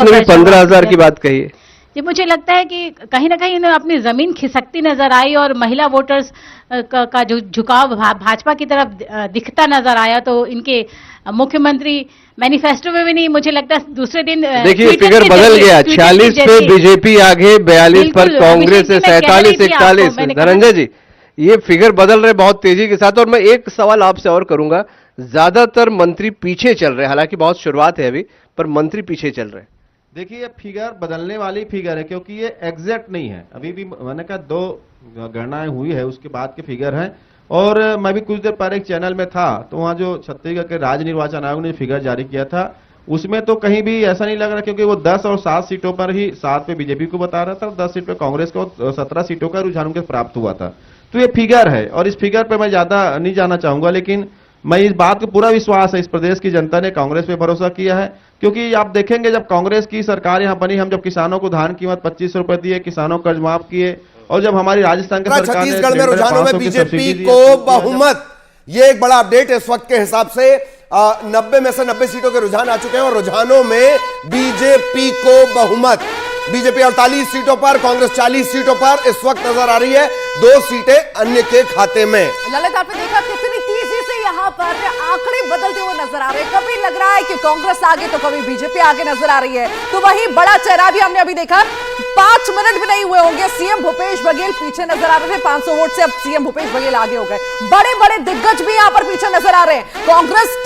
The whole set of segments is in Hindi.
15,000 की बात कही है जी, मुझे लगता है कि कहीं ना कहीं उन्हें अपनी जमीन खिसकती नजर आई और महिला वोटर्स का जो झुकाव भाजपा की तरफ दिखता नजर आया, तो इनके मुख्यमंत्री मैनिफेस्टो में भी नहीं, मुझे लगता है दूसरे दिन देखिए फिगर बदल गया, 46 पे बीजेपी आगे, 42 पर कांग्रेस है, 47 41। धनंजय जी, ये फिगर बदल रहे बहुत तेजी के साथ। और मैं एक सवाल आपसे और करूंगा, ज्यादातर मंत्री पीछे चल रहे हैं, हालांकि बहुत शुरुआत है अभी, पर मंत्री पीछे चल रहे हैं। देखिए ये फिगर बदलने वाली फिगर है, क्योंकि ये एग्जैक्ट नहीं है। अभी भी मैंने कहा 2 गणनाएं हुई है, उसके बाद के फिगर है। और मैं भी कुछ देर पहले एक चैनल में था, तो वहां जो छत्तीसगढ़ के राज्य निर्वाचन आयोग ने फिगर जारी किया था, उसमें तो कहीं भी ऐसा नहीं लग रहा, क्योंकि वो 10 और 7 सीटों पर ही, 7 पे बीजेपी को बता रहा था और 10 सीट पे कांग्रेस को, 17 सीटों का रुझान उनके प्राप्त हुआ था। तो ये फिगर है, और इस फिगर पे मैं ज्यादा नहीं जाना चाहूंगा, लेकिन मैं इस बात को पूरा विश्वास है, इस प्रदेश की जनता ने कांग्रेस पे भरोसा किया है। क्योंकि आप देखेंगे जब कांग्रेस की सरकार यहां बनी, हम जब किसानों को धान कीमत 2500 रुपए दिए, किसानों कर्ज माफ किए, और जब हमारी राजस्थान की सरकार ने छत्तीसगढ़ में रुझानों में बीजेपी को बहुमत, ये एक बड़ा अपडेट इस वक्त के हिसाब से 90 में से 90 सीटों के रुझान आ चुके हैं और रुझानों में बीजेपी को बहुमत। बीजेपी 48 सीटों पर, कांग्रेस 40 सीटों पर इस वक्त नजर आ रही है, 2 सीटें अन्य के खाते में। ललित, आपने देखा कितनी तेजी से यहाँ पर आंकड़े बदलते हुए नजर आ रहे हैं। कभी लग रहा है कि कांग्रेस आगे तो कभी बीजेपी आगे नजर आ रही है। तो वही बड़ा चेहरा भी हमने अभी देखा, 5 मिनट भी नहीं हुए होंगे, सीएम भूपेश बघेल पीछे नजर आ रहे थे 500 वोट से, अब सीएम भूपेश बघेल आगे हो गए। बड़े बड़े दिग्गज भी यहाँ पर पीछे नजर आ रहे हैं। कांग्रेस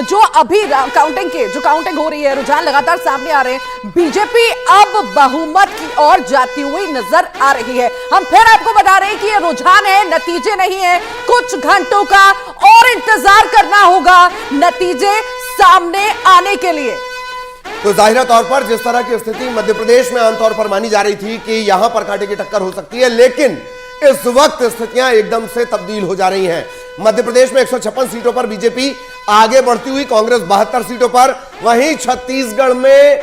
जो अभी काउंटिंग हो रही है, रुझान लगातार सामने आ रहे हैं, बीजेपी अब बहुमत की ओर जाती हुई नजर आ रही है। हम फिर आपको बता रहे हैं कि ये रुझान है, नतीजे नहीं है। कुछ घंटों का और इंतजार करना होगा नतीजे सामने आने के लिए। तो जाहिर तौर पर जिस तरह की स्थिति मध्य प्रदेश में आमतौर पर मानी जा रही थी कि यहां पर कांटे की टक्कर हो सकती है, लेकिन इस वक्त स्थितियां एकदम से तब्दील हो जा रही हैं। मध्य प्रदेश में 156 सीटों पर बीजेपी आगे बढ़ती हुई, कांग्रेस 72 सीटों पर। वहीं छत्तीसगढ़ में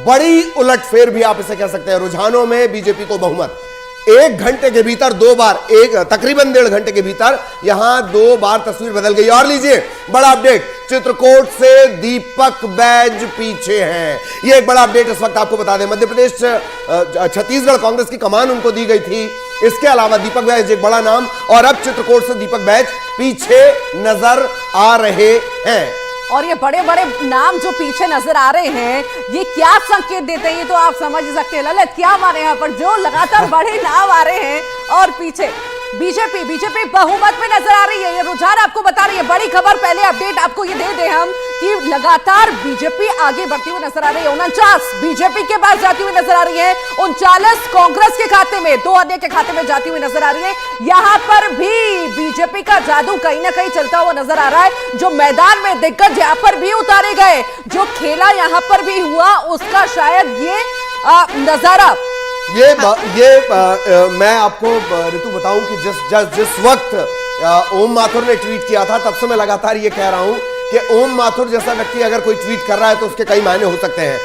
बड़ी उलटफेर भी आप इसे कह सकते हैं, रुझानों में बीजेपी को बहुमत। 1 घंटे के भीतर 2 बार, तकरीबन 1.5 घंटे के भीतर यहां 2 बार तस्वीर बदल गई। और लीजिए बड़ा अपडेट, चित्रकूट से दीपक बैज पीछे हैं। यह एक बड़ा अपडेट इस वक्त आपको बता दें, मध्य प्रदेश छत्तीसगढ़ कांग्रेस की कमान उनको दी गई थी। इसके अलावा दीपक बैज एक बड़ा नाम, और अब चित्रकूट से दीपक बैज पीछे नजर आ रहे हैं। और ये बड़े बड़े नाम जो पीछे नजर आ रहे हैं, ये क्या संकेत देते हैं, ये तो आप समझ सकते हैं। ललित, क्या माने यहाँ पर जो लगातार बड़े नाम आ रहे हैं और पीछे बीजेपी बहुमत में नजर आ रही है। ये रुझान आपको बता रही है। बड़ी खबर, पहले अपडेट आपको ये दे दें हम कि लगातार बीजेपी आगे बढ़ती हुई नजर आ रही है। 49 बीजेपी के पास जाती हुई नजर आ रही है, 39 कांग्रेस के खाते में, 2 अन्य के खाते में जाती हुई नजर आ रही है। यहां पर भी बीजेपी का जादू कहीं ना कहीं चलता हुआ नजर आ रहा है। जो मैदान में दिग्गज यहां पर भी उतारे गए, जो खेला यहां पर भी हुआ, उसका शायद ये नजारा, मैं आपको ऋतु बताऊं कि जिस वक्त ओम माथुर ने ट्वीट किया था, तब से मैं लगातार ये कह रहा हूं कि ओम माथुर जैसा व्यक्ति अगर कोई ट्वीट कर रहा है तो उसके कई मायने हो सकते हैं।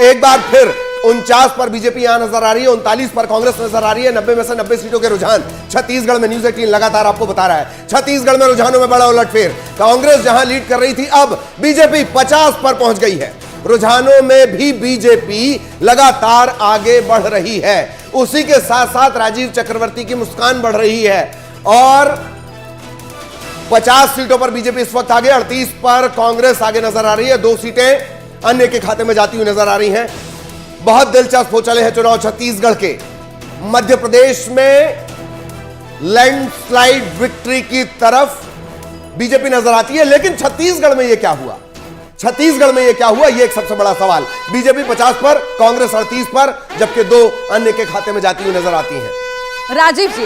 एक बार फिर 49 पर बीजेपी यहां नजर आ रही है, 39 पर कांग्रेस नजर आ रही है। 90 में से 90 सीटों के रुझान छत्तीसगढ़ में, न्यूज़ 18 लगातार आपको बता रहा है। छत्तीसगढ़ में रुझानों में बड़ा उलटफेर, कांग्रेस जहां लीड कर रही थी, अब बीजेपी 50 पर पहुंच गई है। रुझानों में भी बीजेपी लगातार आगे बढ़ रही है। उसी के साथ साथ राजीव चक्रवर्ती की मुस्कान बढ़ रही है, और 50 सीटों पर बीजेपी इस वक्त आगे, 38 पर कांग्रेस आगे नजर आ रही है। 2 सीटें अन्य के खाते में जाती हुई नजर आ रही हैं। बहुत दिलचस्प हो चले हैं चुनाव छत्तीसगढ़ के। मध्य प्रदेश में लैंडस्लाइड विक्ट्री की तरफ बीजेपी नजर आती है, लेकिन छत्तीसगढ़ में यह क्या हुआ, यह एक सबसे बड़ा सवाल। बीजेपी 50 पर, कांग्रेस 38 पर, जबकि 2 अन्य के खाते में जाती हुई नजर आती हैं। राजीव जी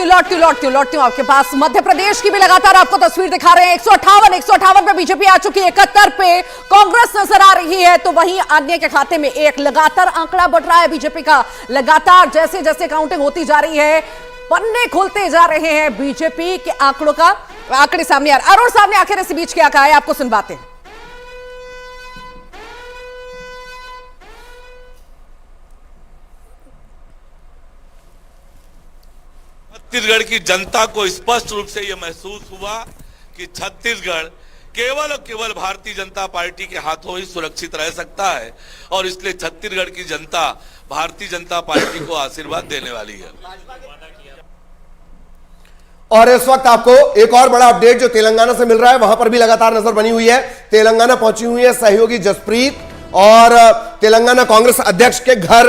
लौटती हूं आपके पास। मध्य प्रदेश की भी लगातार आपको तस्वीर दिखा रहे हैं। 158 पे बीजेपी आ चुकी है, 71 पे कांग्रेस नजर आ रही है, तो वहीं अन्य के खाते में 1। लगातार आंकड़ा बढ़ रहा है बीजेपी का, लगातार जैसे जैसे काउंटिंग होती जा रही है, पन्ने खुलते जा रहे हैं बीजेपी के आंकड़े सामने आ रहे। अरुण साहब ने आखिर इस बीच क्या कहा है, आपको सुनवाते हैं। छत्तीसगढ़ की जनता को स्पष्ट रूप से यह महसूस हुआ कि छत्तीसगढ़ केवल और केवल भारतीय जनता पार्टी के हाथों ही सुरक्षित रह सकता है और इसलिए छत्तीसगढ़ की जनता भारतीय जनता पार्टी को आशीर्वाद देने वाली है। और इस वक्त आपको एक और बड़ा अपडेट जो तेलंगाना से मिल रहा है, वहां पर भी लगातार नजर बनी हुई है। तेलंगाना पहुंची हुई है सहयोगी जसप्रीत और तेलंगाना कांग्रेस अध्यक्ष के घर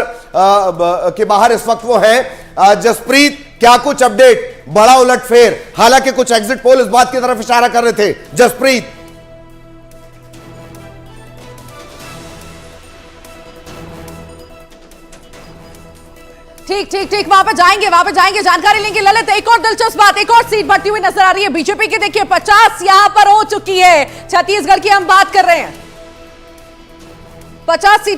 के बाहर इस वक्त वो हैं। जसप्रीत, क्या कुछ अपडेट, बड़ा उलटफेर, हालांकि कुछ एग्जिट पोल इस बात की तरफ इशारा कर रहे थे। जसप्रीत, ठीक ठीक ठीक, वहां पे जाएंगे, जानकारी लेंगे। ललित, एक और दिलचस्प बात, एक और सीट बढ़ती हुई नजर आ रही है बीजेपी की। देखिए 50 यहां पर हो चुकी है। छत्तीसगढ़ की हम बात कर रहे हैं, 50 सीट